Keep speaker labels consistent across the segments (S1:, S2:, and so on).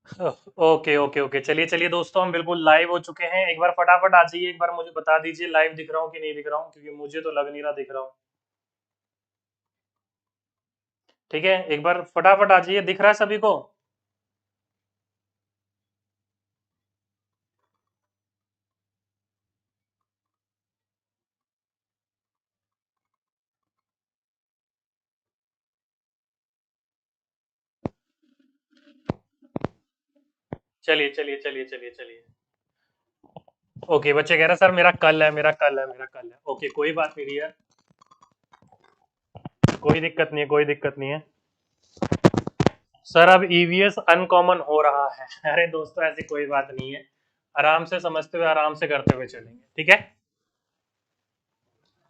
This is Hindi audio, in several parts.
S1: ओके ओके ओके, चलिए चलिए दोस्तों, हम बिल्कुल लाइव हो चुके हैं। एक बार फटाफट आ जाइए, एक बार मुझे बता दीजिए लाइव दिख रहा हूँ कि नहीं दिख रहा हूँ, क्योंकि मुझे तो लग नहीं रहा दिख रहा हूँ। ठीक है, एक बार फटाफट आ जाइए, दिख रहा है सभी को? चलिए चलिए चलिए चलिए चलिए। ओके, बच्चे कह रहे हैं सर मेरा कल है, मेरा कल है, मेरा कल है। ओके, कोई बात नहीं है, कोई दिक्कत नहीं है, कोई दिक्कत नहीं है। सर अब ईवीएस अनकॉमन हो रहा है। अरे दोस्तों, ऐसी कोई बात नहीं है, आराम से समझते हुए आराम से करते हुए चलेंगे, ठीक है।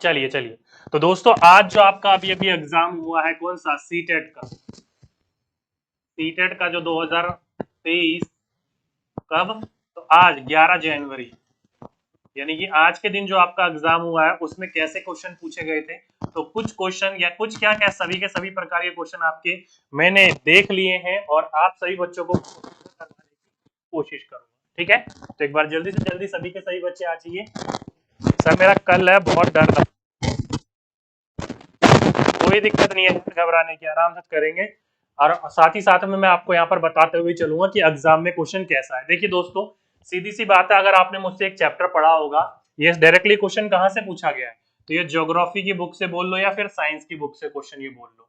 S1: चलिए चलिए। तो दोस्तों, आज जो आपका अभी अभी एग्जाम हुआ है, कौन सा, सीटेट का। सीटेट का जो 2023, कब, तो आज 11 जनवरी, यानी कि आज के दिन जो आपका एग्जाम हुआ है उसमें कैसे क्वेश्चन पूछे गए थे। तो कुछ क्वेश्चन या कुछ क्या क्या सभी के सभी प्रकार के क्वेश्चन आपके मैंने देख लिए हैं, और आप सभी बच्चों को करवाने की कोशिश करूंगा, ठीक है। तो एक बार जल्दी से जल्दी सभी के सभी बच्चे आ जाइए। सर मेरा कल है, बहुत डर लग, कोई दिक्कत नहीं है, घबराने की, आराम से करेंगे। और साथ ही साथ में मैं आपको यहाँ पर बताते हुए चलूंगा कि एग्जाम में क्वेश्चन कैसा है। देखिए दोस्तों, सीधी सी बात है, अगर आपने मुझसे एक चैप्टर पढ़ा होगा, ये डायरेक्टली क्वेश्चन कहाँ से पूछा गया है, तो ये ज्योग्राफी की बुक से बोल लो या फिर साइंस की बुक से क्वेश्चन ये बोल लो।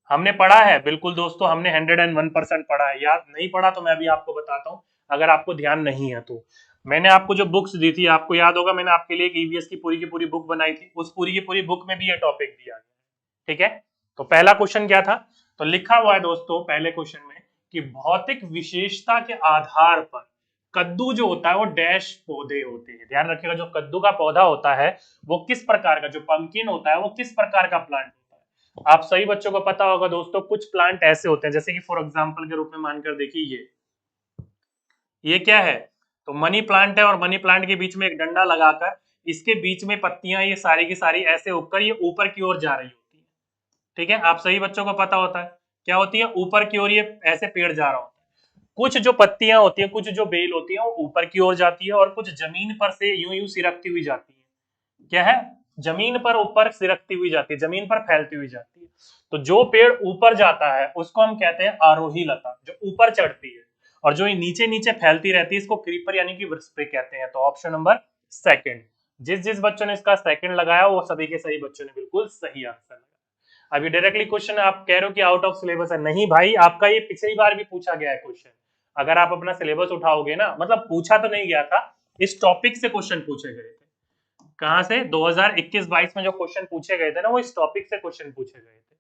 S1: हमने पढ़ा है, बिल्कुल दोस्तों, हमने 101% पढ़ा है। याद नहीं पढ़ा तो मैं अभी आपको बताता हूँ, अगर आपको ध्यान नहीं है तो। मैंने आपको जो बुक्स दी थी, आपको याद होगा, मैंने आपके लिए एक ईवीएस की पूरी बुक बनाई थी, उस पूरी की पूरी बुक में भी ये टॉपिक दिया गया, ठीक है। तो पहला क्वेश्चन क्या था, तो लिखा हुआ है दोस्तों पहले क्वेश्चन में कि भौतिक विशेषता के आधार पर कद्दू जो होता है वो डैश पौधे होते हैं। ध्यान रखिएगा, जो कद्दू का पौधा होता है वो किस प्रकार का, जो पंपकिन होता है वो किस प्रकार का प्लांट होता है। आप सही बच्चों को पता होगा दोस्तों, कुछ प्लांट ऐसे होते हैं, जैसे कि फॉर एग्जाम्पल के रूप में मानकर देखिए, ये क्या है, तो मनी प्लांट है, और मनी प्लांट के बीच में एक डंडा लगाकर इसके बीच में पत्तियां ये सारी की सारी ऐसे उगकर ये ऊपर की ओर जा रही होती है, ठीक है। आप सही बच्चों को पता होता है क्या होती है, ऊपर की ओर ये ऐसे पेड़ जा रहा होता है। कुछ जो पत्तियां होती है, कुछ जो बेल होती है वो ऊपर की ओर जाती है, और कुछ जमीन पर से यूं यूं सिरकती हुई जाती है। क्या है, जमीन पर ऊपर सिरकती हुई जाती है, जमीन पर फैलती हुई जाती है। तो जो पेड़ ऊपर जाता है उसको हम कहते हैं आरोही लता, जो ऊपर चढ़ती है। और जो नीचे नीचे फैलती रहती है इसको क्रीपर यानी कि वृक्षपे कहते हैं। तो ऑप्शन नंबर सेकंड, जिस जिस बच्चों ने इसका सेकंड लगाया वो सभी के सही बच्चों ने बिल्कुल सही आंसर लगाया। अभी डायरेक्टली क्वेश्चन आप कह रहे हो कि आउट ऑफ सिलेबस है, नहीं भाई, आपका ये पिछली बार भी पूछा गया है क्वेश्चन। अगर आप अपना सिलेबस उठाओगे ना, मतलब पूछा तो नहीं गया था, इस टॉपिक से क्वेश्चन पूछे गए थे। कहां से, 2021-22 में जो क्वेश्चन पूछे गए थे ना, वो इस टॉपिक से क्वेश्चन पूछे गए थे।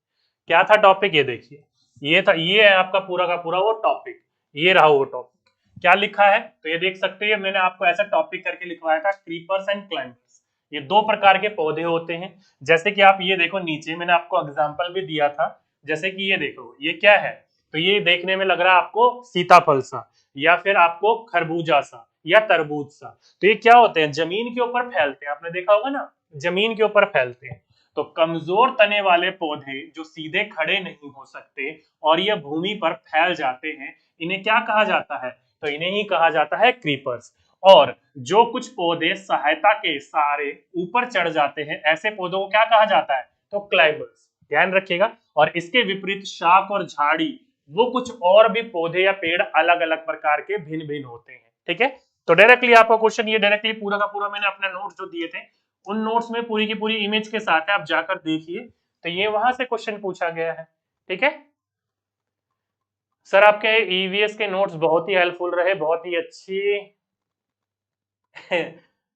S1: क्या था टॉपिक, ये देखिए, ये था, ये है आपका पूरा का पूरा वो टॉपिक, ये रहा वो टॉपिक। क्या लिखा है, तो ये देख सकते हैं, मैंने आपको ऐसा टॉपिक करके लिखवाया था, क्रीपर्स एंड क्लाइंबर्स। ये दो प्रकार के पौधे होते हैं। जैसे कि आप ये देखो, नीचे मैंने आपको एग्जाम्पल भी दिया था, जैसे कि ये देखो, ये क्या है, तो ये देखने में लग रहा है आपको सीताफल सा, या फिर आपको खरबूजा सा, या तरबूज सा। तो ये क्या होते हैं, जमीन के ऊपर फैलते हैं, आपने देखा होगा ना, जमीन के ऊपर फैलते हैं। तो कमजोर तने वाले पौधे जो सीधे खड़े नहीं हो सकते और ये भूमि पर फैल जाते हैं, इन्हें क्या कहा जाता है, तो इन्हें ही कहा जाता है क्रीपर्स। और जो कुछ पौधे सहायता के सहारे ऊपर चढ़ जाते हैं, ऐसे पौधों को क्या कहा जाता है, तो क्लाइंबर्स। ध्यान रखिएगा। और इसके विपरीत शाख और झाड़ी, वो कुछ और भी पौधे या पेड़ अलग अलग प्रकार के भिन्न भिन्न होते हैं, ठीक है। तो डायरेक्टली आपका क्वेश्चन ये डायरेक्टली पूरा का पूरा मैंने अपने नोट्स जो दिए थे, उन नोट्स में पूरी की पूरी इमेज के साथ है, आप जाकर देखिए। तो ये वहां से क्वेश्चन पूछा गया है, ठीक है। सर आपके ईवीएस के नोट्स बहुत ही हेल्पफुल रहे, बहुत ही अच्छी।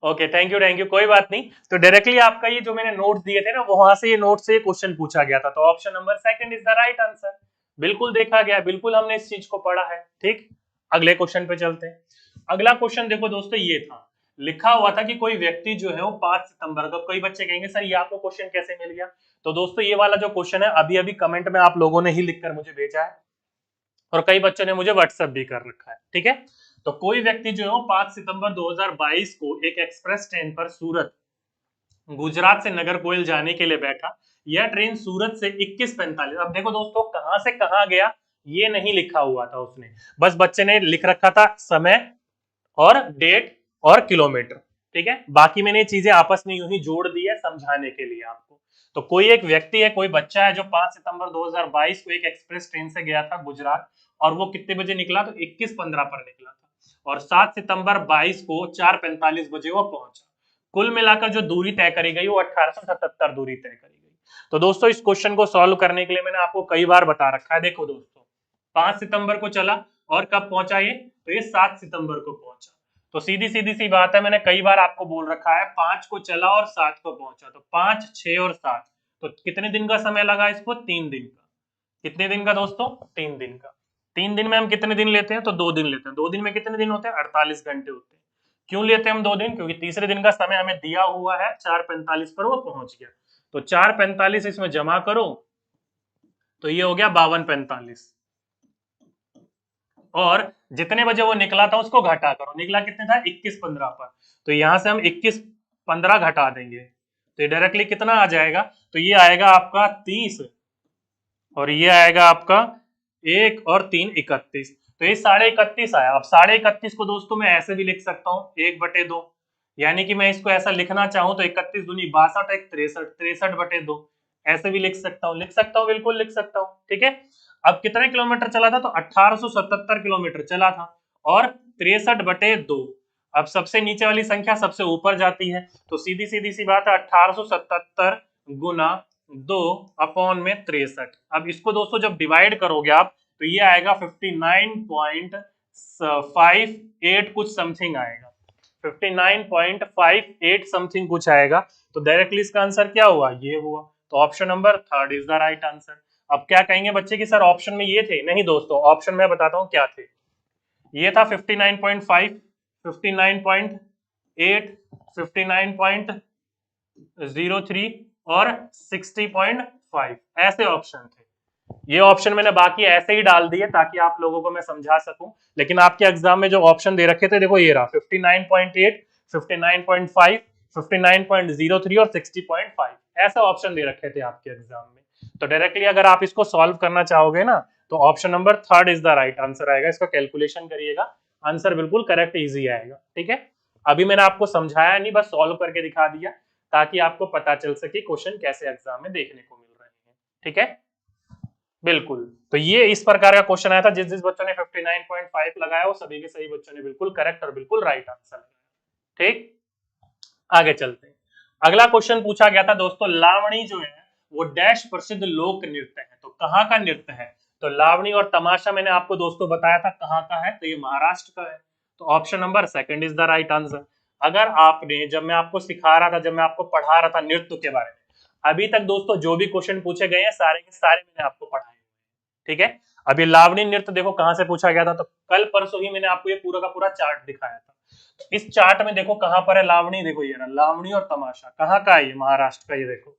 S1: ओके, थैंक यू, कोई बात नहीं। तो डायरेक्टली आपका ये जो मैंने नोट्स दिए थे ना, वहां से ये नोट से क्वेश्चन पूछा गया था। तो option number second is the right answer. बिल्कुल देखा गया, बिल्कुल हमने इस चीज को पढ़ा है, ठीक। अगले क्वेश्चन पे चलते हैं। अगला क्वेश्चन देखो दोस्तों, ये था, लिखा हुआ था कि कोई व्यक्ति जो है वो 5 सितंबर को, कई बच्चे कहेंगे सर ये आपको क्वेश्चन कैसे मिल गया। तो दोस्तों, ये वाला जो क्वेश्चन है अभी अभी कमेंट में आप लोगों ने ही लिखकर मुझे भेजा है, और कई बच्चों ने मुझे व्हाट्सएप भी कर रखा है, ठीक है। तो कोई व्यक्ति जो है वो 5 सितंबर 2022 को एक एक्सप्रेस ट्रेन पर सूरत, गुजरात से नगरकोइल जाने के लिए बैठा। यह ट्रेन सूरत से 21:45, अब देखो दोस्तों, कहां से कहां गया ये नहीं लिखा हुआ था उसने, बस बच्चे ने लिख रखा था समय और डेट और किलोमीटर, ठीक है। बाकी मैंने ये चीजें आपस में यूं ही जोड़ दी है समझाने के लिए आपको। तो कोई एक व्यक्ति है, कोई बच्चा है जो 5 सितंबर 2022 को एक एक्सप्रेस ट्रेन से गया था गुजरात, और वो कितने बजे निकला, तो 21:15 पर निकला था, और 7 सितंबर 22 को 4:45 बजे वो पहुंचा। कुल मिलाकर जो दूरी तय करी गई वो 1877 दूरी तय करी गई। तो दोस्तों इस क्वेश्चन को सॉल्व करने के लिए मैंने आपको कई बार बता रखा है। देखो दोस्तों 5 सितंबर को चला और कब पहुंचा ये, तो ये 7 सितंबर को पहुंचा। तो सीधी सीधी सी बात है, मैंने कई बार आपको बोल रखा है 5 को चला और 7 को पहुंचा, तो 5, 6 और 7, तो कितने दिन का समय लगा इसको, 3 दिन का। कितने दिन का दोस्तों, 3 दिन का। 3 दिन में हम कितने दिन लेते हैं, तो 2 दिन लेते हैं। 2 दिन में कितने दिन होते हैं, 48 घंटे होते हैं। क्यों लेते हैं हम 2 दिन, क्योंकि तीसरे दिन का समय हमें दिया हुआ है 4:45 पर वो पहुंच गया। तो 4:45 इसमें जमा करो तो ये हो गया 52:45, और जितने बजे वो निकला था उसको घटा करो, निकला कितने था, 21:15 पर, तो यहां से हम 21:15 घटा देंगे, तो ये डायरेक्टली कितना आ जाएगा, तो ये आएगा आपका 30, और ये आएगा आपका 1 और 3 31, तो ये 31.5 आया। अब 31.5 को दोस्तों मैं ऐसे भी लिख सकता हूँ 1/2, यानी कि मैं इसको ऐसा लिखना चाहूं तो 31 दूनी 62, 1 63, 63/2 ऐसे भी लिख सकता हूँ, बिल्कुल लिख सकता हूँ, ठीक है। अब कितने किलोमीटर चला था, तो 1877 किलोमीटर चला था, और 63/2। अब सबसे नीचे वाली संख्या सबसे ऊपर जाती है, तो सीधी सीधी सी बात है 1877 गुना 2 अपॉन में 63। अब इसको दोस्तों जब डिवाइड करोगे आप तो ये आएगा 59.58 कुछ समथिंग आएगा, 59.58 समथिंग कुछ आएगा। तो डायरेक्टली इसका आंसर क्या हुआ, ये हुआ। तो option number 3 is the right answer. अब क्या कहेंगे बच्चे की सर ऑप्शन में ये थे, नहीं दोस्तों ऑप्शन में बताता हूं क्या थे। ये था 59.5, 59.8, 59.03 और 60.5, ऐसे ऑप्शन थे। ये ऑप्शन मैंने बाकी ऐसे ही डाल दिए ताकि आप लोगों को मैं समझा सकूं, लेकिन आपके एग्जाम में जो ऑप्शन दे रखे थे देखो ये रहा 59.8, 59.5, 59.03 और 60.5, ऐसा ऑप्शन दे रखे थे आपके एग्जाम में। तो डायरेक्टली अगर आप इसको सॉल्व करना चाहोगे ना तो option number 3 is the right answer आएगा। इसका कैलकुलेशन करिएगा, आंसर बिल्कुल करेक्ट इजी आएगा, ठीक है। अभी मैंने आपको समझाया नहीं, बस सॉल्व करके दिखा दिया ताकि आपको पता चल सके क्वेश्चन कैसे एग्जाम में देखने को मिल रहे हैं, ठीक है। बिल्कुल, तो ये इस प्रकार का क्वेश्चन आया था, जिस जिस बच्चों ने 59.5 लगाया वो सभी के सही बच्चों ने बिल्कुल करेक्ट और बिल्कुल राइट आंसर लगाया, ठीक। आगे चलते हैं। अगला क्वेश्चन पूछा गया था दोस्तों, लावणी जो है वो डैश प्रसिद्ध लोक नृत्य है, तो कहाँ का नृत्य है, तो लावणी और तमाशा मैंने आपको दोस्तों बताया था कहाँ का है, तो ये महाराष्ट्र का है। तो option number 2 is the right answer. अगर आपने, जब मैं आपको सिखा रहा था, जब मैं आपको पढ़ा रहा था नृत्य के बारे में, अभी तक दोस्तों जो भी क्वेश्चन पूछे गए हैं सारे के सारे मैंने आपको पढ़ाए, ठीक है। अब ये लावणी नृत्य देखो कहां से पूछा गया था, तो कल परसों ही मैंने आपको ये पूरा का पूरा चार्ट दिखाया था। तो इस चार्ट में देखो कहां पर है लावणी, देखो ये रहा लावणी और तमाशा, कहाँ का है, ये महाराष्ट्र का, ये देखो।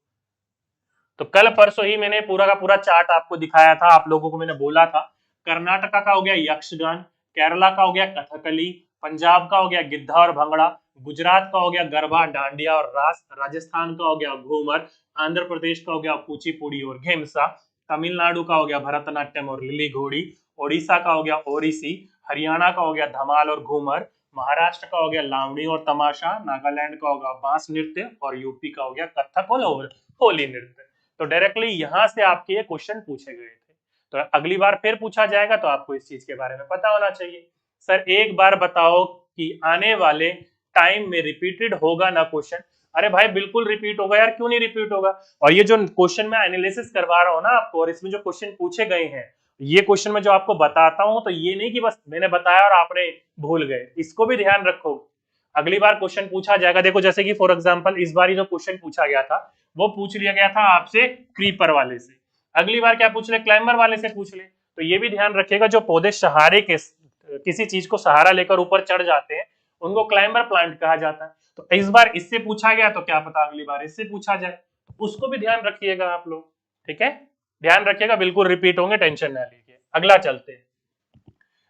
S1: तो कल परसों ही मैंने पूरा का पूरा चार्ट आपको दिखाया था, आप लोगों को मैंने बोला था कर्नाटका का हो गया यक्षगान, केरला का हो गया कथकली, पंजाब का हो गया गिद्धा और भंगड़ा, गुजरात का हो गया गरबा डांडिया और रास, राजस्थान का हो गया घूमर, आंध्र प्रदेश का हो गया कुचिपुड़ी और घेमसा, तमिलनाडु का हो गया भरतनाट्यम और लिली घोड़ी, ओडिशा का हो गया ओडिसी, हरियाणा का हो गया धमाल और घूमर, महाराष्ट्र का हो गया लावणी और तमाशा, नागालैंड का होगा बांस नृत्य, और यूपी का हो गया कथक और होली नृत्य। तो डायरेक्टली यहां से आपके ये क्वेश्चन पूछे गए थे। तो अगली बार फिर पूछा जाएगा तो आपको इस चीज के बारे में पता होना चाहिए। सर एक बार बताओ कि आने वाले टाइम में रिपीटेड होगा ना क्वेश्चन, अरे भाई बिल्कुल रिपीट होगा यार, क्यों नहीं रिपीट होगा। और ये जो क्वेश्चन मैं एनालिसिस करवा रहा हूँ ना आपको, और इसमें जो क्वेश्चन पूछे गए हैं, ये क्वेश्चन मैं जो आपको बताता हूँ, तो ये नहीं कि बस मैंने बताया और आपने भूल गए, इसको भी ध्यान रखो। अगली बार क्वेश्चन पूछा जाएगा, देखो जैसे कि फॉर एग्जांपल इस बार जो क्वेश्चन पूछा गया था वो पूछ लिया गया था आपसे क्रीपर वाले से, अगली बार क्या पूछ ले, क्लाइंबर वाले से पूछ ले। तो ये भी ध्यान रखिएगा, जो पौधे सहारे के किसी चीज को सहारा लेकर ऊपर चढ़ जाते हैं उनको क्लाइंबर प्लांट कहा जाता है। तो इस बार इससे पूछा गया तो क्या पता अगली बार इससे पूछा जाए, तो उसको भी ध्यान रखिएगा आप लोग, ठीक है। ध्यान रखिएगा, बिल्कुल रिपीट होंगे, टेंशन ना लीजिए। अगला चलते हैं।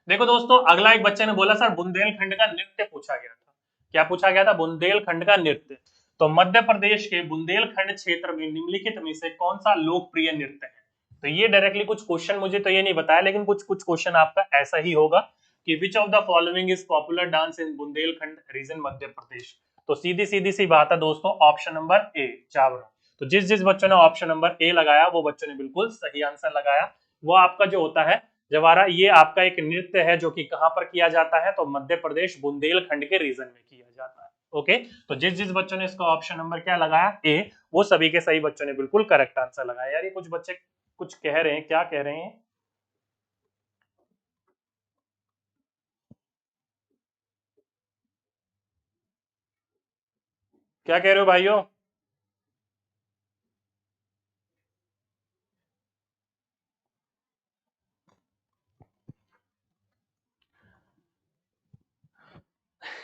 S1: देखो दोस्तों अगला एक बच्चे ने बोला सर बुंदेलखंड का नृत्य पूछा गया था, क्या पूछा गया था, बुंदेलखंड का नृत्य। तो मध्य प्रदेश के बुंदेलखंड क्षेत्र में निम्नलिखित में से कौन सा लोकप्रिय नृत्य है, तो ये डायरेक्टली कुछ क्वेश्चन मुझे तो ये नहीं बताया, लेकिन कुछ कुछ क्वेश्चन आपका ऐसा ही होगा कि which of the following is popular dance in Bundelkhand region Madhya Pradesh. तो सीधी सीधी सी बात है दोस्तों, ऑप्शन नंबर ए चावड़ा। तो जिस जिस बच्चों ने ऑप्शन नंबर ए लगाया वो बच्चों ने बिल्कुल सही आंसर लगाया। वो आपका जो होता है जवारा, ये आपका एक नृत्य है जो कि कहां पर किया जाता है, तो मध्य प्रदेश बुंदेलखंड के रीजन में किया जाता है। ओके, तो जिस जिस बच्चों ने इसका ऑप्शन नंबर क्या लगाया ए, वो सभी के सही बच्चों ने बिल्कुल करेक्ट आंसर लगाया। यार ये कुछ बच्चे कुछ कह रहे हैं, क्या कह रहे हैं? क्या कह रहे हो भाइयों?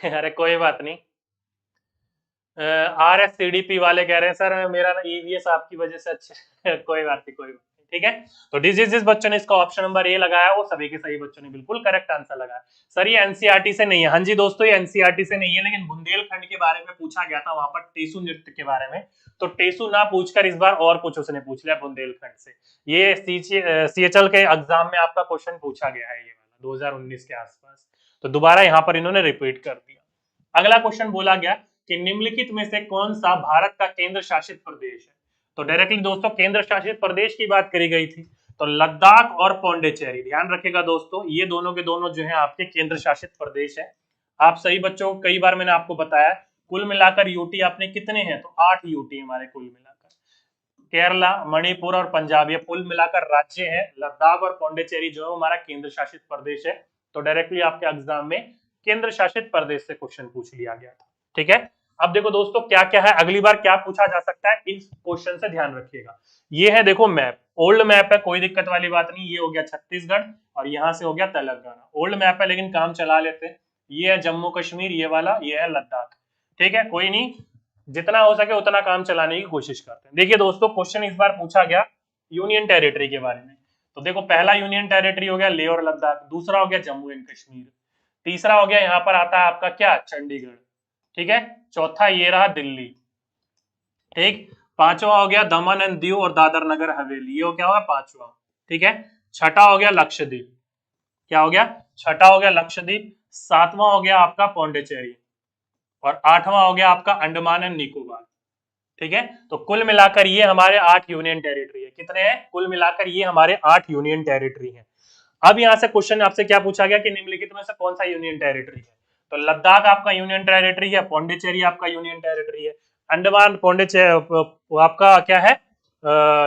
S1: अरे कोई बात नहीं। R S C D P वाले कह रहे हैं सर मेरा ना ईवीएस आपकी वजह से अच्छा कोई बात नहीं, कोई बात नहीं, ठीक है। तो जिस बच्चों ने इसका ऑप्शन नंबर ए लगाया वो सभी के सही बच्चों ने बिल्कुल करेक्ट आंसर लगाया। सर ये एनसीईआरटी से नहीं है। हाँ जी दोस्तों, ये एनसीईआरटी से नहीं है, लेकिन बुंदेलखंड के बारे में पूछा गया था वहां पर, टेसु नृत्य के बारे में। तो टेसु ना पूछकर इस बार और कुछ उसने पूछ लिया बुंदेलखंड से। ये सीएचएल के एग्जाम में आपका क्वेश्चन पूछा गया है, ये वाला 2019 के आसपास। तो दोबारा यहाँ पर इन्होंने रिपीट कर दिया। अगला क्वेश्चन बोला गया कि निम्नलिखित में से कौन सा भारत का केंद्र शासित प्रदेश है। तो डायरेक्टली दोस्तों केंद्र शासित प्रदेश की बात करी गई थी, तो लद्दाख और पौंडीचेरी, ध्यान रखेगा दोस्तों, ये दोनों के दोनों जो है आपके केंद्र शासित प्रदेश है। आप सही बच्चों, कई बार मैंने आपको बताया कुल मिलाकर यूटी आपने कितने हैं, तो 8 यूटी हमारे कुल मिलाकर। केरला, मणिपुर और पंजाब ये कुल मिलाकर राज्य है। लद्दाख और पौंडीचेरी जो है हमारा केंद्र शासित प्रदेश है। तो डायरेक्टली आपके एग्जाम में केंद्र शासित प्रदेश से क्वेश्चन पूछ लिया गया था, ठीक है। अब देखो दोस्तों क्या क्या है, अगली बार क्या पूछा जा सकता है, इस क्वेश्चन से ध्यान रखिएगा। ये है देखो मैप, ओल्ड मैप है, कोई दिक्कत वाली बात नहीं। ये हो गया छत्तीसगढ़ और यहां से हो गया तेलंगाना। ओल्ड मैप है लेकिन काम चला लेते हैं। ये है जम्मू कश्मीर, ये वाला, ये है लद्दाख, ठीक है। कोई नहीं, जितना हो सके उतना काम चलाने की कोशिश करते हैं। देखिए दोस्तों क्वेश्चन इस बार पूछा गया यूनियन टेरिटरी के बारे में। तो देखो पहला यूनियन टेरिटरी हो गया लेह और लद्दाख, दूसरा हो गया जम्मू एंड कश्मीर, तीसरा हो गया यहाँ पर आता है आपका क्या, चंडीगढ़, ठीक है। चौथा ये रहा दिल्ली, ठीक। पांचवा हो गया दमन एंड दीव और दादर नगर हवेली, ये हो क्या होगा पांचवा, ठीक है। छठा हो गया लक्षद्वीप, क्या हो गया, छठा हो गया लक्षद्वीप। सातवां हो गया आपका पौंडीचेरी और आठवां हो गया आपका अंडमान एंड निकोबार, ठीक है। तो कुल मिलाकर ये हमारे 8 यूनियन टेरिटरी है। कितने हैं कुल मिलाकर, ये हमारे 8 यूनियन टेरिटरी है। अब यहां से क्वेश्चन आपसे क्या पूछा गया कि निम्नलिखित में से कौन सा यूनियन टेरिटरी है। तो लद्दाख आपका यूनियन टेरिटरी है, पौंडीचेरी आपका यूनियन टेरिटरी है, अंडमान पौंडीचेरी आपका क्या है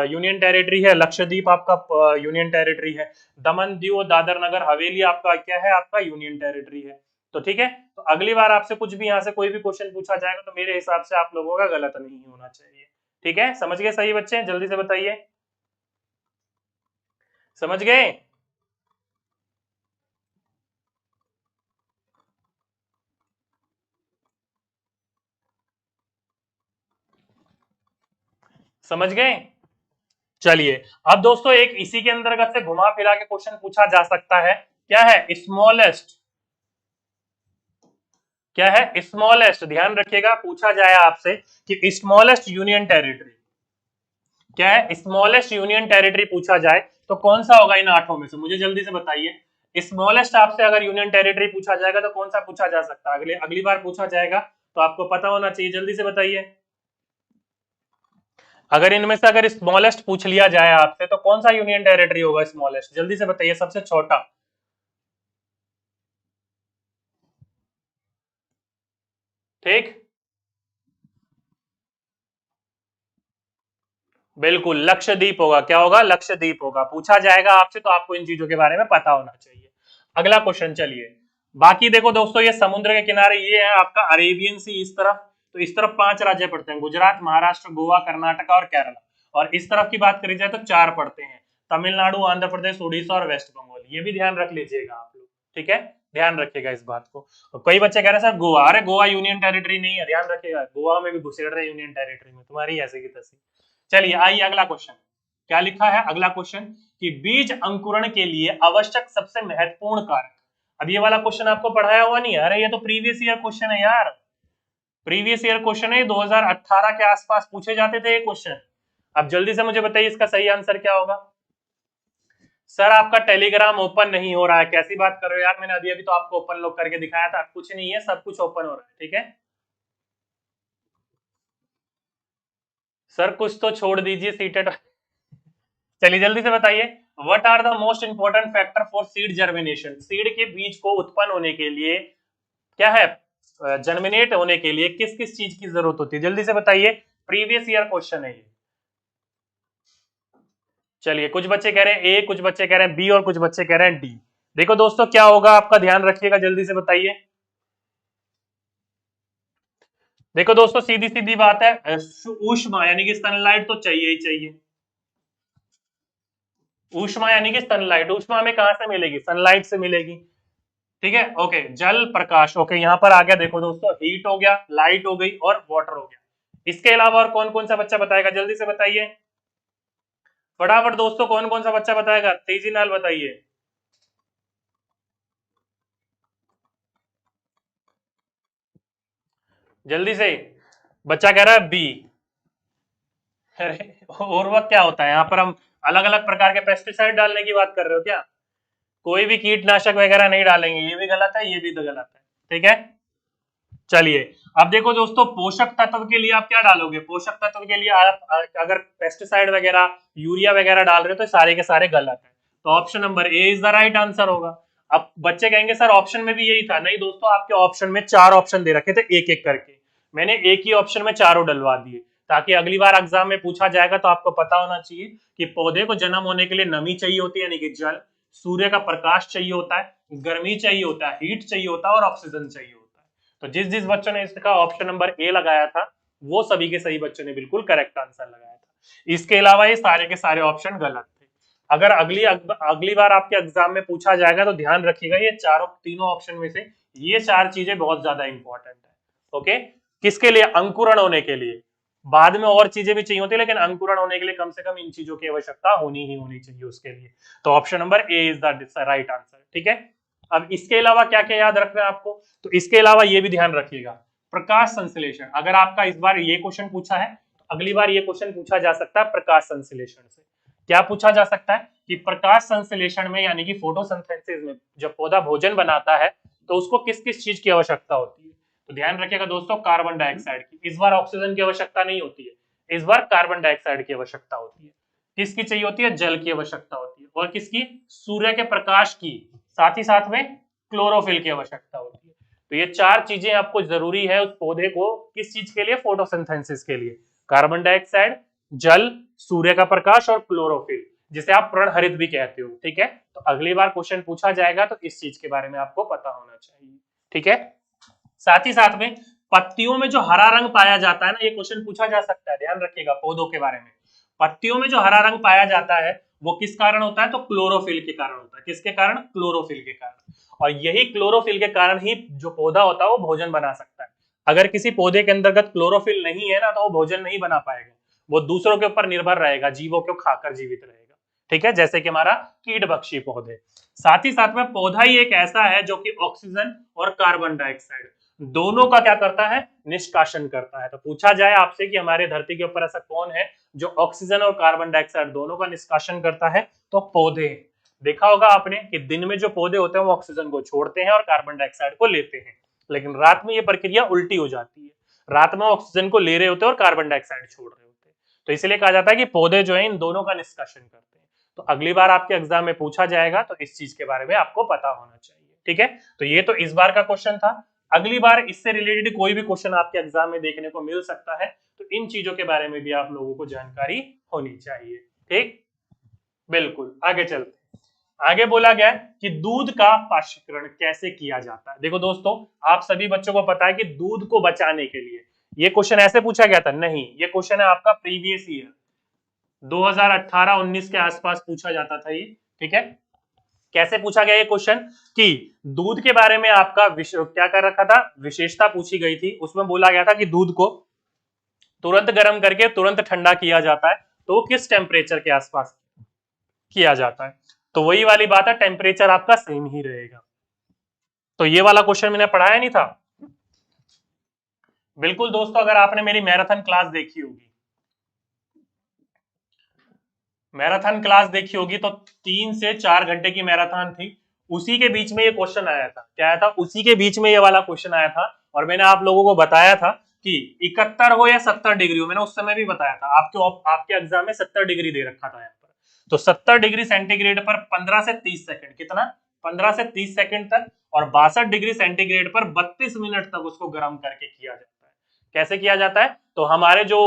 S1: यूनियन टेरिटरी है, लक्षद्वीप आपका यूनियन टेरिटरी है, दमन दीव दादर नगर हवेली आपका क्या है, आपका यूनियन टेरिटरी है। तो ठीक है, तो अगली बार आपसे कुछ भी यहाँ से कोई भी क्वेश्चन पूछा जाएगा तो मेरे हिसाब से आप लोगों का गलत नहीं होना चाहिए, ठीक है। समझ गए सही बच्चे, जल्दी से बताइए, समझ गए? समझ गए? चलिए, अब दोस्तों एक इसी के अंतर्गत से घुमा फिरा के क्वेश्चन पूछा जा सकता है। क्या है स्मॉलेस्ट, क्या है स्मॉलेस्ट, ध्यान रखिएगा पूछा जाए आपसे कि स्मॉलेस्ट यूनियन टेरिटरी क्या है, स्मॉलेस्ट यूनियन टेरिटरी पूछा जाए तो कौन सा होगा इन आठों में से, मुझे जल्दी से बताइए। स्मॉलेस्ट आपसे अगर यूनियन टेरिटरी पूछा जाएगा तो कौन सा पूछा जा सकता है, अगली बार पूछा जाएगा तो आपको पता होना चाहिए, जल्दी से बताइए। अगर इनमें से अगर स्मॉलेस्ट पूछ लिया जाए आपसे तो कौन सा यूनियन टेरिटरी होगा स्मॉलेस्ट, जल्दी से बताइए, सबसे छोटा। ठीक, बिल्कुल लक्षद्वीप होगा, क्या होगा, लक्षद्वीप होगा। पूछा जाएगा आपसे तो आपको इन चीजों के बारे में पता होना चाहिए। अगला क्वेश्चन चलिए, बाकी देखो दोस्तों ये समुद्र के किनारे ये है आपका अरेबियन सी इस तरफ, तो इस तरफ 5 राज्य पड़ते हैं, गुजरात, महाराष्ट्र, गोवा, कर्नाटक और केरला। और इस तरफ की बात करी जाए तो 4 पड़ते हैं, तमिलनाडु, आंध्र प्रदेश, उड़ीसा और वेस्ट बंगाल। ये भी ध्यान रख लीजिएगा आप लोग, ठीक है, ध्यान रखिएगा इस बात को। और कई बच्चे कह रहे हैं सर गोवा, अरे गोवा यूनियन टेरिटरी नहीं है, ध्यान रखिएगा, गोवा में भी घुसेड़ रहे यूनियन टेरिटरी में, तुम्हारी ऐसे की तैसी। चलिए आइए अगला क्वेश्चन, क्या लिखा है अगला क्वेश्चन कि बीज अंकुरण के लिए आवश्यक सबसे महत्वपूर्ण कारक। अब ये वाला क्वेश्चन आपको पढ़ाया हुआ नहीं है, अरे ये तो प्रीवियस ईयर क्वेश्चन है यार, प्रीवियस ईयर क्वेश्चन है, 2018 के आसपास पूछे जाते थे ये क्वेश्चन। अब जल्दी से मुझे बताइए इसका सही आंसर क्या होगा। सर आपका टेलीग्राम ओपन नहीं हो रहा है, कैसी बात कर रहे हो यार, मैंने अभी अभी तो आपको ओपन लॉक करके दिखाया था। कुछ नहीं है, सब कुछ ओपन हो रहा है, ठीक है सर, कुछ तो छोड़ दीजिए सीटेट। चलिए जल्दी से बताइए, what are the most important factor for seed germination, seed के बीज को उत्पन्न होने के लिए क्या है, जर्मिनेट होने के लिए किस किस चीज की जरूरत होती है, जल्दी से बताइए, प्रीवियस ईयर क्वेश्चन है ये। चलिए कुछ बच्चे कह रहे हैं ए, कुछ बच्चे कह रहे हैं बी और कुछ बच्चे कह रहे हैं डी। देखो दोस्तों क्या होगा आपका, ध्यान रखिएगा, जल्दी से बताइए। देखो दोस्तों सीधी सीधी बात है, ऊष्मा यानी कि सनलाइट तो चाहिए ही चाहिए। ऊष्मा यानी कि सनलाइट, ऊष्मा हमें कहां से मिलेगी, सनलाइट से मिलेगी, ठीक है ओके। जल प्रकाश, ओके यहां पर आ गया, देखो दोस्तों हीट हो गया, लाइट हो गई और वाटर हो गया। इसके अलावा और कौन कौन सा बच्चा बताएगा, जल्दी से बताइए फटाफट दोस्तों, कौन कौन सा बच्चा बताएगा, तेजी नाल बताइए। जल्दी से, बच्चा कह रहा है बी। अरे उर्वरक क्या होता है, यहाँ पर हम अलग अलग प्रकार के पेस्टिसाइड डालने की बात कर रहे हो क्या, कोई भी कीटनाशक वगैरह नहीं डालेंगे, ये भी गलत है, ये भी तो गलत है, ठीक है। चलिए अब देखो दोस्तों, पोषक तत्व के लिए आप क्या डालोगे, पोषक तत्व के लिए आप अगर पेस्टिसाइड वगैरह यूरिया वगैरह डाल रहे हो तो सारे के सारे गलत है, तो option number A is the right answer होगा। अब बच्चे कहेंगे सर ऑप्शन में भी यही था, नहीं दोस्तों, आपके ऑप्शन में 4 ऑप्शन दे रखे थे एक एक करके, मैंने एक ही ऑप्शन में चारों डलवा दिए, ताकि अगली बार एग्जाम में पूछा जाएगा तो आपको पता होना चाहिए कि पौधे को जन्म होने के लिए नमी चाहिए होती है यानी कि जल, सूर्य का प्रकाश चाहिए होता है, गर्मी चाहिए होता है, हीट चाहिए होता है और ऑक्सीजन चाहिए होता है। तो जिस जिस बच्चों ने इसका ऑप्शन नंबर ए लगाया था वो सभी के सही बच्चों ने बिल्कुल करेक्ट आंसर लगाया था। इसके अलावा ये सारे के सारे ऑप्शन गलत थे। अगर अगली बार आपके एग्जाम में पूछा जाएगा तो ध्यान रखिएगा, ये चारों तीनों ऑप्शन में से ये 4 चीजें बहुत ज्यादा इंपॉर्टेंट है, ओके। किसके लिए, अंकुरण होने के लिए, बाद में और चीजें भी चाहिए होती है लेकिन अंकुरण होने के लिए कम से कम इन चीजों की आवश्यकता होनी ही होनी चाहिए उसके लिए। तो option number A is the right answer, ठीक है। अब इसके अलावा क्या क्या याद रखना है आपको, तो इसके अलावा ये भी ध्यान रखिएगा, प्रकाश संश्लेषण, अगर आपका इस बार ये क्वेश्चन पूछा है तो अगली बार ये क्वेश्चन पूछा जा सकता है प्रकाश संश्लेषण से। क्या पूछा जा सकता है कि प्रकाश संश्लेषण में यानी कि फोटोसिंथेसिस में जब पौधा भोजन बनाता है तो उसको किस किस चीज की आवश्यकता होती है, तो ध्यान रखिएगा दोस्तों, कार्बन डाइऑक्साइड की, इस बार ऑक्सीजन की आवश्यकता नहीं होती है, इस बार कार्बन डाइऑक्साइड की आवश्यकता होती है। किसकी चाहिए होती है, जल की आवश्यकता होती है, और किसकी, सूर्य के प्रकाश की, साथ ही साथ में क्लोरोफिल की आवश्यकता होती है। तो ये 4 चीजें आपको जरूरी है उस पौधे को, किस चीज के लिए, फोटोसिंथेसिस के लिए, कार्बन डाइऑक्साइड, जल, सूर्य का प्रकाश और क्लोरोफिल, जिसे आप प्रणहरित भी कहते हो, ठीक है। तो अगली बार क्वेश्चन पूछा जाएगा तो इस चीज के बारे में आपको पता होना चाहिए, ठीक है। साथ ही साथ में पत्तियों में जो हरा रंग पाया जाता है ना, ये क्वेश्चन पूछा जा सकता है, ध्यान रखिएगा पौधों के बारे में, पत्तियों में जो हरा रंग पाया जाता है वो किस कारण होता है, तो क्लोरोफिल के कारण होता है, किसके कारण, क्लोरोफिल के कारण, और यही क्लोरोफिल के कारण ही जो पौधा होता है वो भोजन बना सकता है। अगर किसी पौधे के अंतर्गत क्लोरोफिल नहीं है ना तो वो भोजन नहीं बना पाएगा, वो दूसरों के ऊपर निर्भर रहेगा, जीवों को खाकर जीवित रहेगा, ठीक है, जैसे कि हमारा कीटभक्षी पौधे। साथ ही साथ में पौधा ही एक ऐसा है जो कि ऑक्सीजन और कार्बन डाइऑक्साइड दोनों का क्या करता है, निष्कासन करता है। तो पूछा जाए आपसे कि हमारे धरती के ऊपर ऐसा कौन है जो ऑक्सीजन और कार्बन डाइऑक्साइड दोनों का निष्कासन करता है, तो पौधे। देखा होगा आपने कि दिन में जो पौधे होते हैं वो ऑक्सीजन को छोड़ते हैं और कार्बन डाइऑक्साइड को लेते हैं, लेकिन रात में ये प्रक्रिया उल्टी हो जाती है, रात में ऑक्सीजन को ले रहे होते हैं और कार्बन डाइऑक्साइड छोड़ रहे होते हैं। तो इसलिए कहा जाता है कि पौधे जो है इन दोनों का निष्कासन करते हैं। तो अगली बार आपके एग्जाम में पूछा जाएगा तो इस चीज के बारे में आपको पता होना चाहिए, ठीक है। तो ये तो इस बार का क्वेश्चन था, अगली बार इससे रिलेटेड कोई भी क्वेश्चन आपके एग्जाम में देखने को मिल सकता है, तो इन चीजों के बारे में भी आप लोगों को जानकारी होनी चाहिए, ठीक। बिल्कुल, आगे चलते, आगे बोला गया कि दूध का पाश्चीकरण कैसे किया जाता है। देखो दोस्तों, आप सभी बच्चों को पता है कि दूध को बचाने के लिए, ये क्वेश्चन ऐसे पूछा गया था, नहीं, ये क्वेश्चन है आपका प्रीवियस ईयर 2018-19 के आसपास पूछा जाता था ये, ठीक है। कैसे पूछा गया ये क्वेश्चन कि दूध के बारे में आपका क्या कर रखा था, विशेषता पूछी गई थी, उसमें बोला गया था कि दूध को तुरंत गर्म करके तुरंत ठंडा किया जाता है, तो वो किस टेम्परेचर के आसपास किया जाता है, तो वही वाली बात है, टेम्परेचर आपका सेम ही रहेगा। तो ये वाला क्वेश्चन मैंने पढ़ाया नहीं था, बिल्कुल दोस्तों, अगर आपने मेरी मैराथन क्लास देखी होगी, मैराथन क्लास देखी होगी तो 3 से 4 घंटे की मैराथन थी, उसी के बीच में ये क्वेश्चन आया था। क्या आया था? उसी के बीच में ये वाला क्वेश्चन आया था। और मैंने आप लोगों को बताया था कि 71 हो या 70 डिग्री हो, मैंने उस समय भी बताया था। आपके एग्जाम में 70 डिग्री दे रखा था यहाँ पर। तो 70 डिग्री सेंटीग्रेड पर 15 से 30 सेकंड, कितना? 15 से 30 सेकंड तक, और 62 डिग्री सेंटीग्रेड पर 32 मिनट तक उसको गर्म करके किया जाता है। कैसे किया जाता है? तो हमारे जो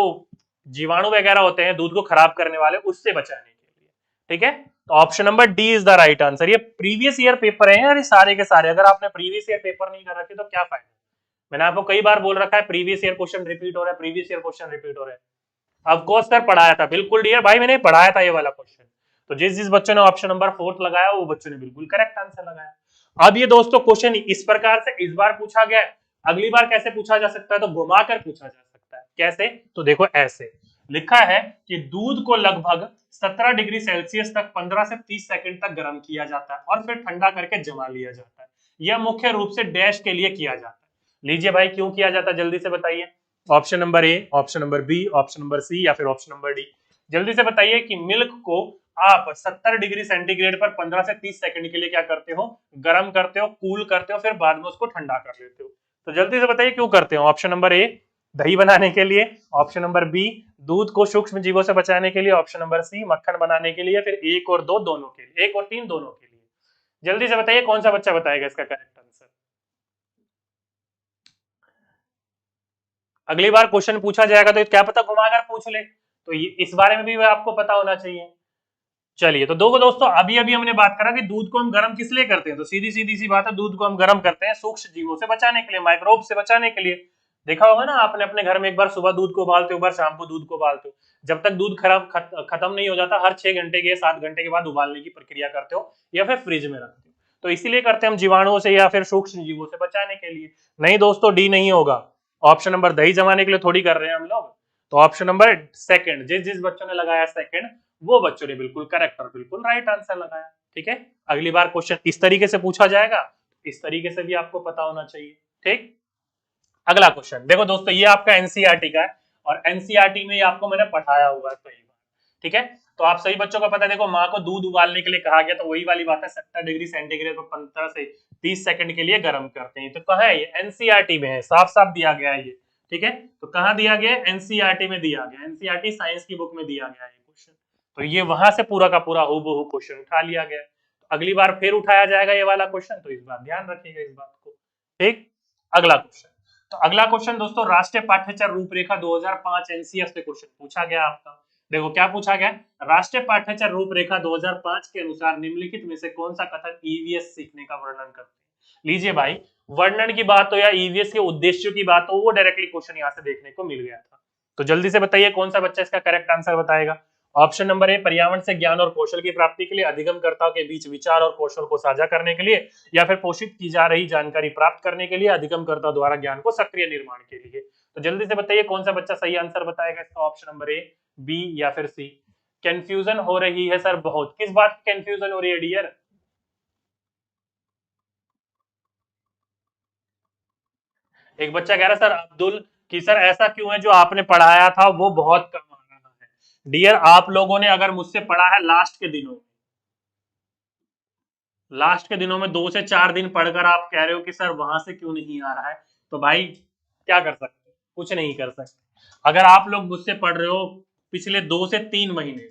S1: जीवाणु वगैरह होते हैं दूध को खराब करने वाले, उससे बचाने के लिए। ठीक है, तो option number D is the right answer. ये प्रीवियस ईयर पेपर है यार, ये सारे के सारे। अगर आपने प्रीवियस ईयर पेपर नहीं कर रखे तो क्या फायदा। मैंने आपको कई बार बोल रखा है प्रीवियस ईयर क्वेश्चन रिपीट हो रहा है, प्रीवियस ईयर क्वेश्चन रिपीट हो रहा है। ऑफ कोर्स सर पढ़ाया था, बिल्कुल डियर भाई, मैंने पढ़ाया था ये वाला क्वेश्चन। तो जिस जिस बच्चों ने ऑप्शन नंबर 4 लगाया वो बच्चों ने बिल्कुल करेक्ट आंसर लगाया। अब ये दोस्तों क्वेश्चन इस प्रकार से इस बार पूछा गया है, अगली बार कैसे पूछा जा सकता है? तो घुमा कर पूछा जा सकता है। कैसे? तो देखो ऐसे लिखा है कि दूध को लगभग 17 डिग्री सेल्सियस तक 15 से 30 सेकंड तक गर्म किया जाता है और फिर ठंडा करके जमा लिया जाता है। यह मुख्य रूप से डैश के लिए किया जाता है। लीजिए भाई, क्यों किया जाता है जल्दी से बताइए। Option number A, option number B, option number C या फिर ऑप्शन नंबर डी। जल्दी से बताइए कि मिल्क को आप 70 डिग्री सेंटीग्रेड पर 15 से 30 सेकंड के लिए क्या करते हो? गर्म करते हो, कूल करते हो, फिर बाद में उसको ठंडा कर लेते हो। तो जल्दी से बताइए क्यों करते हो। ऑप्शन नंबर ए दही बनाने के लिए, ऑप्शन नंबर बी दूध को सूक्ष्म जीवों से बचाने के लिए, ऑप्शन नंबर सी मक्खन बनाने के लिए, फिर 1 और 2 दोनों के लिए, 1 और 3 दोनों के लिए। जल्दी से बताइए कौन सा बच्चा बताएगा इसका करेक्ट आंसर। अगली बार क्वेश्चन पूछा जाएगा तो क्या पता घुमाकर पूछ ले, तो ये इस बारे में भी आपको पता होना चाहिए। चलिए, तो दो दोस्तों अभी अभी हमने बात करा कि दूध को हम गर्म किस लिए करते हैं। तो सीधी सीधी सी बात है, दूध को हम गर्म करते हैं सूक्ष्म जीवों से बचाने के लिए, माइक्रोब से बचाने के लिए। देखा होगा ना आपने अपने घर में, एक बार सुबह दूध को उबालते हो, एक बार शाम को दूध को उबालते हो। जब तक दूध खत्म नहीं हो जाता, हर 6 घंटे के 7 घंटे के बाद उबालने की प्रक्रिया करते हो या फिर फ्रिज में रखते हो। तो इसीलिए करते हैं हम, जीवाणुओं से या फिर सूक्ष्म जीवों से बचाने के लिए। नहीं दोस्तों, डी नहीं होगा। ऑप्शन नंबर दही जमाने के लिए थोड़ी कर रहे हैं हम लोग। तो ऑप्शन नंबर सेकंड, जिस जिस बच्चों ने लगाया सेकंड, वो बच्चों ने बिल्कुल करेक्ट और बिल्कुल राइट आंसर लगाया। ठीक है, अगली बार क्वेश्चन इस तरीके से पूछा जाएगा, इस तरीके से भी आपको पता होना चाहिए। ठीक, अगला क्वेश्चन देखो दोस्तों, ये आपका एनसीईआरटी का है और एनसीईआरटी में आपको मैंने पढ़ाया हुआ है कई बार। ठीक है, तो आप सही बच्चों को पता है। देखो, माँ को दूध उबालने के लिए कहा गया, तो वही वाली बात है, 70 डिग्री सेंटीग्रेड पर 15 से 30 सेकंड के लिए गर्म करते हैं। तो कहाँ है ये? एनसीईआरटी में है, साफ साफ दिया गया है ये। ठीक है, तो कहाँ दिया गया है? एनसीईआरटी में दिया गया, एनसीईआरटी साइंस की बुक में दिया गया है क्वेश्चन। तो ये वहां से पूरा का पूरा हूबहू क्वेश्चन उठा लिया गया। तो अगली बार फिर उठाया जाएगा ये वाला क्वेश्चन, तो इस बार ध्यान रखिएगा इस बात को। ठीक, अगला क्वेश्चन। तो अगला क्वेश्चन दोस्तों, राष्ट्रीय पाठ्यचर्या रूपरेखा 2005 एनसीएफ से क्वेश्चन पूछा गया आपका। देखो क्या पूछा गया, राष्ट्रीय पाठ्यचर्या रूपरेखा 2005 के अनुसार निम्नलिखित में से कौन सा कथन ईवीएस सीखने का वर्णन करते हैं। लीजिए भाई, वर्णन की बात हो या ईवीएस के उद्देश्यों की बात हो, वो डायरेक्टली क्वेश्चन यहाँ से देखने को मिल गया था। तो जल्दी से बताइए कौन सा बच्चा इसका करेक्ट आंसर बताएगा। ऑप्शन नंबर ए, पर्यावरण से ज्ञान और कौशल की प्राप्ति के लिए, अधिगमकर्ताओं के बीच विचार और कौशल को साझा करने के लिए, या फिर पोषित की जा रही जानकारी प्राप्त करने के लिए, अधिगमकर्ता द्वारा ज्ञान को सक्रिय निर्माण के लिए। तो जल्दी से बताइए कौन सा बच्चा सही आंसर बताएगा इसका। ऑप्शन नंबर ए, बी या फिर सी। कंफ्यूजन हो रही है सर बहुत, किस बात की कंफ्यूजन हो रही है डियर? एक बच्चा कह रहा है सर अब्दुल कि सर ऐसा क्यों है, जो आपने पढ़ाया था वो बहुत कम आ रहा है। डियर, आप लोगों ने अगर मुझसे पढ़ा है लास्ट के दिनों में 2 से 4 दिन पढ़कर आप कह रहे हो कि सर वहां से क्यों नहीं आ रहा है, तो भाई क्या कर सकते, कुछ नहीं कर सकते। अगर आप लोग मुझसे पढ़ रहे हो पिछले 2 से 3 महीने,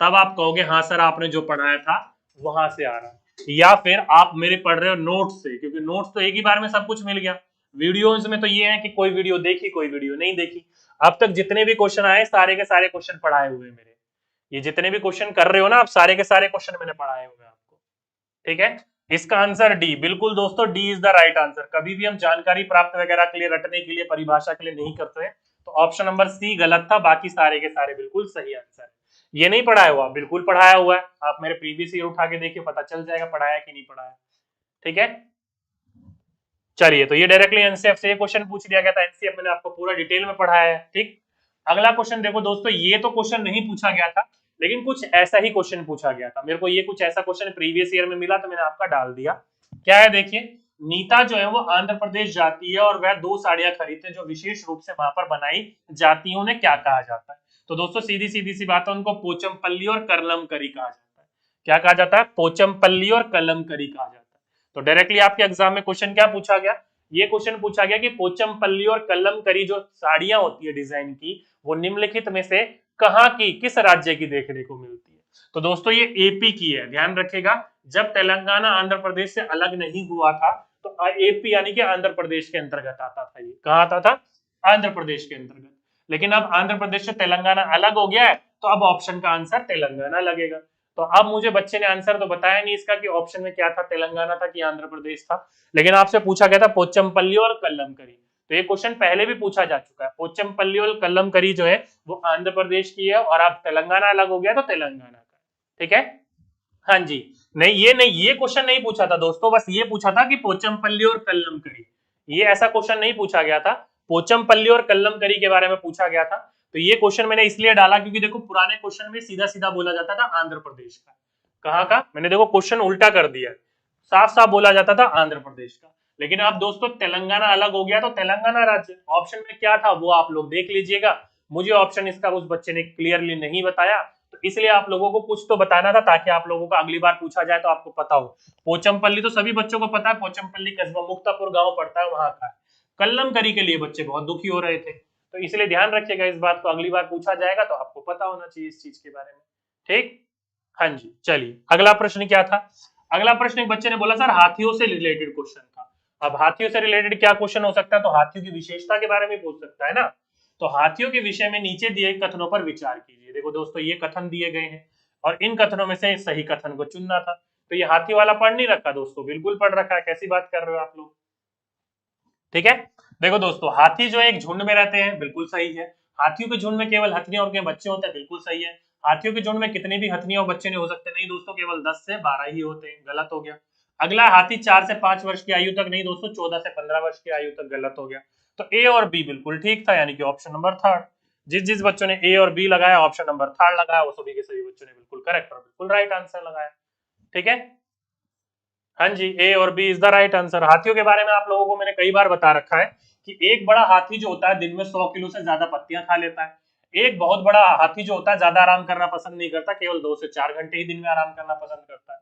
S1: तब आप कहोगे हाँ सर आपने जो पढ़ाया था वहां से आ रहा है। या फिर आप मेरे पढ़ रहे हो नोट्स से, क्योंकि नोट्स तो एक ही बार में सब कुछ मिल गया। वीडियोस में तो ये है कि कोई वीडियो देखी कोई वीडियो नहीं देखी। अब तक जितने भी क्वेश्चन आए सारे के सारे क्वेश्चन पढ़ाए हुए हैं मेरे। ये जितने भी क्वेश्चन कर रहे हो ना आप, सारे के सारे क्वेश्चन मैंने पढ़ाए हुए हैं आपको। ठीक है, इसका आंसर डी, बिल्कुल दोस्तों D is the right answer. कभी भी हम जानकारी प्राप्त वगैरह के लिए, रटने के लिए, परिभाषा के लिए नहीं करते हैं। तो ऑप्शन नंबर सी गलत था, बाकी सारे के सारे बिल्कुल सही आंसर है। ये नहीं पढ़ाया हुआ, बिल्कुल पढ़ाया हुआ है। आप मेरे प्रीवियस ईयर उठा के देखिए, पता चल जाएगा पढ़ाया कि नहीं पढ़ाया। ठीक है, चलिए, तो ये डायरेक्टली एनसीएफ से क्वेश्चन पूछ लिया गया था। एनसीएफ मैंने आपको पूरा डिटेल में पढ़ाया है। ठीक, अगला क्वेश्चन देखो दोस्तों, ये तो क्वेश्चन नहीं पूछा गया था, लेकिन कुछ ऐसा ही क्वेश्चन पूछा गया था। मेरे को ये कुछ ऐसा क्वेश्चन प्रीवियस ईयर में मिला, तो मैंने आपका डाल दिया। क्या है देखिए, नीता जो है वो आंध्र प्रदेश जाती है और वह 2 साड़ियां खरीदते हैं जो विशेष रूप से वहां पर बनाई जाती है, उन्हें क्या कहा जाता है। तो दोस्तों सीधी सीधी सी बात है, उनको पोचमपल्ली और कलमकरी कहा जाता है। क्या कहा जाता है? पोचमपल्ली और कलमकरी कहा जाता है। तो डायरेक्टली आपके एग्जाम में क्वेश्चन क्या पूछा गया? ये क्वेश्चन पूछा गया कि पोचमपल्ली और कलमकरी जो साड़ियां होती है डिजाइन की, वो निम्नलिखित में से कहाँ की, किस राज्य की देखने को मिलती है? तो दोस्तों ये एपी की है, ध्यान रखिएगा। जब तेलंगाना आंध्र प्रदेश से अलग नहीं हुआ था तो एपी यानी कि आंध्र प्रदेश के अंतर्गत आता था। ये कहाँ आता था? आंध्र प्रदेश के अंतर्गत। लेकिन अब आंध्र प्रदेश से तेलंगाना अलग हो गया है, तो अब ऑप्शन का आंसर तेलंगाना लगेगा। तो अब मुझे बच्चे ने आंसर तो बताया नहीं इसका कि ऑप्शन में क्या था, तेलंगाना था कि आंध्र प्रदेश था, लेकिन आपसे पूछा गया था पोचमपल्ली और कलमकरी। तो ये क्वेश्चन पहले भी पूछा जा चुका है। पोचमपल्ली और कलमकरी जो है वो आंध्र प्रदेश की है, और अब तेलंगाना अलग हो गया तो तेलंगाना का। ठीक है, हाँ जी। नहीं, ये क्वेश्चन नहीं पूछा था दोस्तों, बस ये पूछा था कि पोचमपल्ली और कलमकरी, ये ऐसा क्वेश्चन नहीं पूछा गया था। पोचमपल्ली और कलमकरी के बारे में पूछा गया था। तो ये क्वेश्चन मैंने इसलिए डाला क्योंकि देखो पुराने क्वेश्चन में सीधा सीधा बोला जाता था आंध्र प्रदेश का। कहाँ का? मैंने देखो क्वेश्चन उल्टा कर दिया, साफ साफ बोला जाता था आंध्र प्रदेश का। लेकिन अब दोस्तों तेलंगाना अलग हो गया तो तेलंगाना राज्य, ऑप्शन में क्या था वो आप लोग देख लीजिएगा। मुझे ऑप्शन इसका उस बच्चे ने क्लियरली नहीं बताया, तो इसलिए आप लोगों को कुछ तो बताना था ताकि आप लोगों को अगली बार पूछा जाए तो आपको पता हो। पोचमपल्ली तो सभी बच्चों को पता है, पोचमपल्ली कस्बा मुक्तापुर गांव पड़ता है, वहां का है। कल्लमकरी के लिए बच्चे बहुत दुखी हो रहे थे, तो इसलिए ध्यान रखिएगा इस बात को, अगली बार पूछा जाएगा तो आपको पता होना चाहिए इस चीज के बारे में। ठीक, हाँ जी। चलिए अगला प्रश्न क्या था? अगला प्रश्न एक बच्चे ने बोला सर हाथियों से रिलेटेड क्वेश्चन था। अब हाथियों से रिलेटेड क्या क्वेश्चन हो सकता है? तो हाथियों की विशेषता के बारे में पूछ सकता है ना। तो हाथियों के विषय में नीचे दिए कथनों पर विचार कीजिए। देखो दोस्तों ये कथन दिए गए हैं और इन कथनों में से सही कथन को चुनना था। तो ये हाथी वाला पढ़ नहीं रखा दोस्तों, बिल्कुल पढ़ रखा है, कैसी बात कर रहे हो आप लोग? ठीक है, देखो दोस्तों हाथी जो एक झुंड में रहते हैं, बिल्कुल सही है। हाथियों के झुंड में केवल हथनियां और उनके बच्चे होते हैं, बिल्कुल सही है। हाथियों के झुंड में कितने भी हथनियां और बच्चे नहीं हो सकते, नहीं दोस्तों, केवल 10 से 12 ही होते हैं, गलत हो गया। अगला हाथी 4 से 5 वर्ष की आयु तक, नहीं दोस्तों, 14 से 15 वर्ष की आयु तक, गलत हो गया। तो ए और बी बिल्कुल ठीक था, यानी कि ऑप्शन नंबर थर्ड। जिस जिस बच्चों ने ए और बी लगाया, ऑप्शन नंबर थर्ड लगाया, वो सभी के सभी बच्चों ने बिल्कुल करेक्ट और बिल्कुल राइट आंसर लगाया। ठीक है, हाँ जी, ए और B is the right answer. हाथियों के बारे में आप लोगों को मैंने कई बार बता रखा है कि एक बड़ा हाथी जो होता है दिन में 100 किलो से ज्यादा पत्तियां खा लेता है। एक बहुत बड़ा हाथी जो होता है ज्यादा आराम करना पसंद नहीं करता, केवल 2 से 4 घंटे ही दिन में आराम करना पसंद करता है।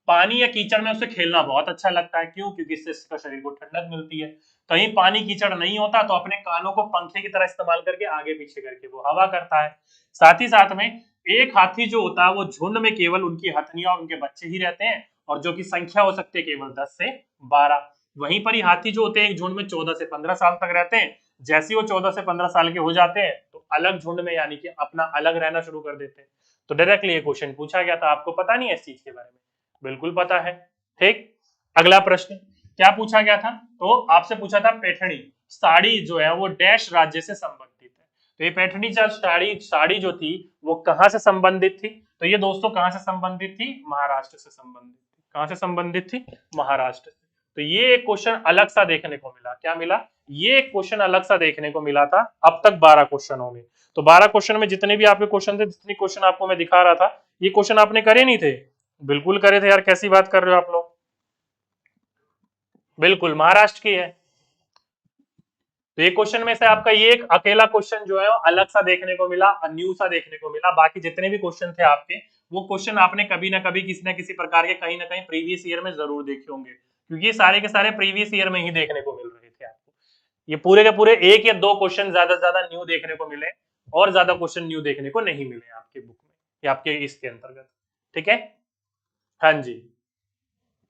S1: पानी या कीचड़ में उसे खेलना बहुत अच्छा लगता है, क्यों? क्योंकि इससे इसका शरीर को ठंडक मिलती है। कहीं पानी कीचड़ नहीं होता तो अपने कानों को पंखे की तरह इस्तेमाल करके आगे पीछे करके वो हवा करता है। साथ ही साथ में एक हाथी जो होता है वो झुंड में केवल उनकी हथनियां और उनके बच्चे ही रहते हैं, और जो कि संख्या हो सकती है केवल 10 से 12। वहीं पर ही हाथी जो होते हैं एक झुंड में 14 से 15 साल तक रहते हैं। जैसे ही वो 14 से 15 साल के हो जाते हैं तो अलग झुंड में, यानी कि अपना अलग रहना शुरू कर देते हैं। तो डायरेक्टली ये क्वेश्चन पूछा गया था, आपको पता नहीं है इस चीज के बारे में? बिल्कुल पता है। ठीक, अगला प्रश्न क्या पूछा गया था? तो आपसे पूछा था पैठणी साड़ी जो है वो डैश राज्य से संबंधित है। तो ये पैठणी साड़ी साड़ी जो थी वो कहां से संबंधित थी? तो ये दोस्तों कहां से संबंधित थी? महाराष्ट्र से संबंधित थी। कहां से संबंधित थी? महाराष्ट्र से। तो ये एक क्वेश्चन अलग सा देखने को मिला। क्या मिला? ये एक क्वेश्चन अलग सा देखने को मिला था अब तक 12 क्वेश्चनों में। तो 12 क्वेश्चन में जितने भी आपके क्वेश्चन थे, जितने क्वेश्चन आपको मैं दिखा रहा था, ये क्वेश्चन आपने करे नहीं थे? बिल्कुल करे थे यार, कैसी बात कर रहे हो आप लोग? बिल्कुल महाराष्ट्र की है। तो ये क्वेश्चन में से आपका ये एक अकेला क्वेश्चन जो है वो अलग सा देखने को मिला, न्यू सा देखने को मिला। बाकी जितने भी क्वेश्चन थे आपके, वो क्वेश्चन आपने कभी ना कभी किसी ना किसी प्रकार के कहीं ना कहीं प्रीवियस ईयर में जरूर देखे होंगे, क्योंकि ये सारे के सारे प्रीवियस ईयर में ही देखने को मिल रहे थे आपको। ये पूरे के पूरे एक या दो क्वेश्चन ज्यादा से ज्यादा न्यू देखने को मिले, और ज्यादा क्वेश्चन न्यू देखने को नहीं मिले आपके बुक में या आपके इसके अंतर्गत। ठीक है, हाँ जी।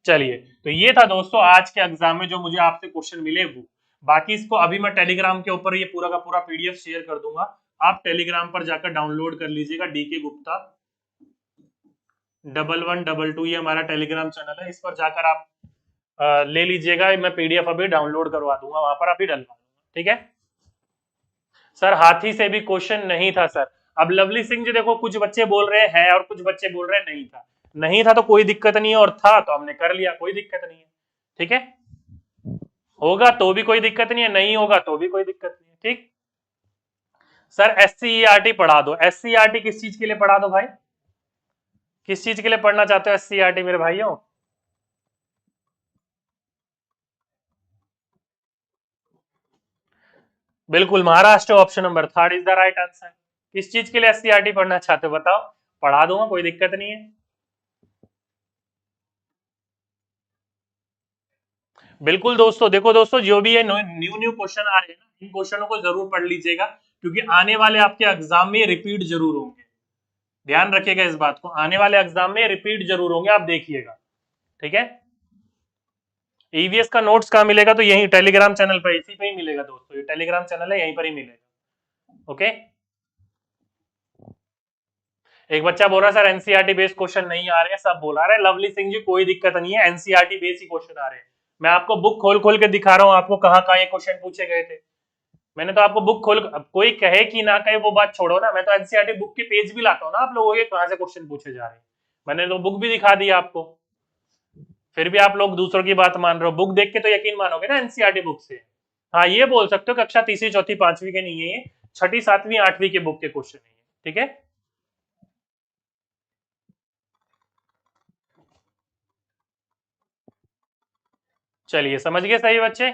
S1: चलिए, तो ये था दोस्तों आज के एग्जाम में जो मुझे आपसे क्वेश्चन मिले वो। बाकी इसको अभी मैं टेलीग्राम के ऊपर ये पूरा का पूरा पीडीएफ शेयर कर दूंगा, आप टेलीग्राम पर जाकर डाउनलोड कर लीजिएगा। डीके गुप्ता 1122, ये हमारा टेलीग्राम चैनल है, इस पर जाकर आप ले लीजिएगा। मैं पीडीएफ अभी डाउनलोड करवा दूंगा, वहां पर अभी डलवा दूंगा। ठीक है सर, हाथी से भी क्वेश्चन नहीं था सर। अब लवली सिंह जी देखो, कुछ बच्चे बोल रहे हैं और कुछ बच्चे बोल रहे हैं नहीं था। नहीं था तो कोई दिक्कत नहीं है, और था तो हमने कर लिया, कोई दिक्कत नहीं है। ठीक है, होगा तो भी कोई दिक्कत नहीं है, नहीं होगा तो भी कोई दिक्कत नहीं है। ठीक सर, एससीईआरटी पढ़ा दो। एससीईआरटी किस चीज के लिए पढ़ा दो भाई? किस चीज के लिए पढ़ना चाहते हो एससीईआरटी मेरे भाइयों? बिल्कुल Maharashtra, option number third is the right answer. किस चीज के लिए एससीईआरटी पढ़ना चाहते हो बताओ, पढ़ा दूंगा, कोई दिक्कत नहीं है। बिल्कुल दोस्तों, देखो दोस्तों, जो भी ये न्यू न्यू क्वेश्चन आ रहे हैं ना, इन क्वेश्चनों को जरूर पढ़ लीजिएगा, क्योंकि आने वाले आपके एग्जाम में रिपीट जरूर होंगे। ध्यान रखिएगा इस बात को, आने वाले एग्जाम में रिपीट जरूर होंगे, आप देखिएगा। ठीक है। ईवीएस का नोट्स कहाँ मिलेगा, तो यही टेलीग्राम चैनल पर, इसी पे ही मिलेगा दोस्तों, ये टेलीग्राम चैनल है, यहीं पर ही मिलेगा। ओके। एक बच्चा बोल रहा है सर एनसीईआरटी बेस्ड क्वेश्चन नहीं आ रहे हैं, सब बोला रहे लवली सिंह जी, कोई दिक्कत नहीं है, एनसीईआरटी बेस्ड ही क्वेश्चन आ रहे हैं। मैं आपको बुक खोल खोल के दिखा रहा हूँ आपको, कहाँ कहाँ ये क्वेश्चन पूछे गए थे। मैंने तो आपको बुक खोल, अब कोई कहे कि ना कहे वो बात छोड़ो ना, मैं तो एनसीईआरटी बुक के पेज भी लाता हूँ ना आप लोगों के, कहाँ से क्वेश्चन पूछे जा रहे हैं। मैंने तो बुक भी दिखा दी आपको, फिर भी आप लोग दूसरों की बात मान रहे हो। बुक देख के तो यकीन मानोगे ना एनसीईआरटी बुक से। हाँ, ये बोल सकते हो कक्षा तीसरी चौथी पांचवी के नहीं है ये, छठी सातवीं आठवीं के बुक के क्वेश्चन है। ठीक है। चलिए, समझ गए सही बच्चे।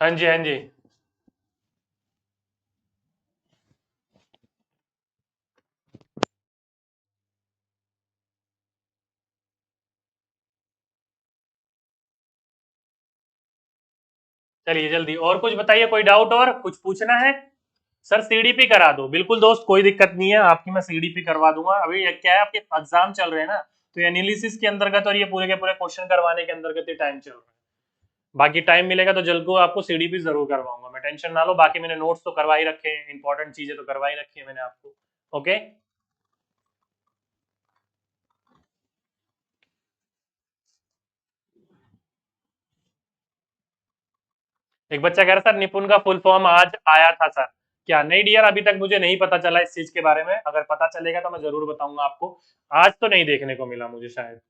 S1: हाँ जी, हाँ जी। चलिए जल्दी, और कुछ बताइए, कोई डाउट और कुछ पूछना है। सर सीडीपी करा दो, बिल्कुल दोस्त, कोई दिक्कत नहीं है, आपकी मैं सीडीपी करवा दूंगा। अभी ये क्या है, आपके एग्जाम चल रहे हैं ना, तो एनालिसिस के अंतर्गत और ये पूरे के पूरे क्वेश्चन करवाने के अंतर्गत ही टाइम चल रहा है। बाकी टाइम मिलेगा तो जल्द को आपको सीडीपी जरूर करवाऊंगा मैं, टेंशन ना लो। बाकी मैंने नोट्स तो करवा ही रखे हैं, इंपॉर्टेंट चीजें तो करवा ही रखी है मैंने आपको। ओके। एक बच्चा कह रहा सर निपुण का फुल फॉर्म आज आया था सर, क्या? नहीं डियर, अभी तक मुझे नहीं पता चला इस चीज के बारे में, अगर पता चलेगा तो मैं जरूर बताऊंगा आपको। आज तो नहीं देखने को मिला मुझे शायद।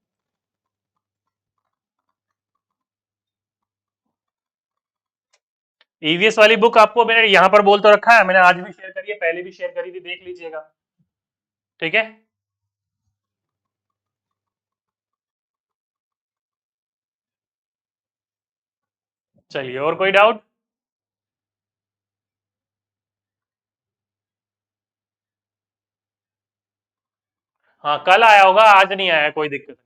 S1: ईवीएस वाली बुक आपको मैंने यहाँ पर बोल तो रखा है, मैंने आज भी शेयर करी है, पहले भी शेयर करी थी, देख लीजिएगा। ठीक है। चलिए, और कोई डाउट? हाँ, कल आया होगा, आज नहीं आया, कोई दिक्कत नहीं है।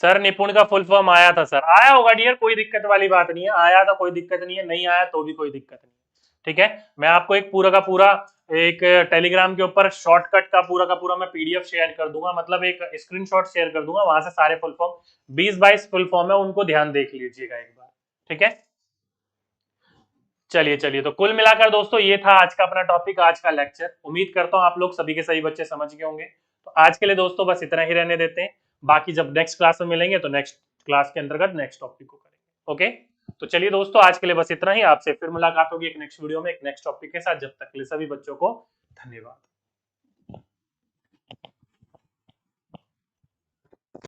S1: सर निपुण का फुल फॉर्म आया था सर, आया होगा डियर, कोई दिक्कत वाली बात नहीं है, आया तो कोई दिक्कत नहीं है, नहीं आया तो भी कोई दिक्कत नहीं है। ठीक है। मैं आपको एक पूरा का पूरा, एक टेलीग्राम के ऊपर शॉर्टकट का पूरा मैं पीडीएफ शेयर कर दूंगा, मतलब एक स्क्रीनशॉट शेयर कर दूंगा, वहां से सारे फुल फॉर्म 20-22 फुल फॉर्म है, उनको ध्यान देख लीजिएगा एक बार। ठीक है। चलिए चलिए, तो कुल मिलाकर दोस्तों ये था आज का अपना टॉपिक, आज का लेक्चर। उम्मीद करता हूं आप लोग सभी के सभी बच्चे समझ गए होंगे। तो आज के लिए दोस्तों बस इतना ही रहने देते हैं, बाकी जब नेक्स्ट क्लास में मिलेंगे तो नेक्स्ट क्लास के अंतर्गत नेक्स्ट टॉपिक को करेंगे। ओके। तो चलिए दोस्तों, आज के लिए बस इतना ही, आपसे फिर मुलाकात होगी एक नेक्स्ट वीडियो में एक नेक्स्ट टॉपिक के साथ। जब तक के लिए सभी बच्चों को धन्यवाद।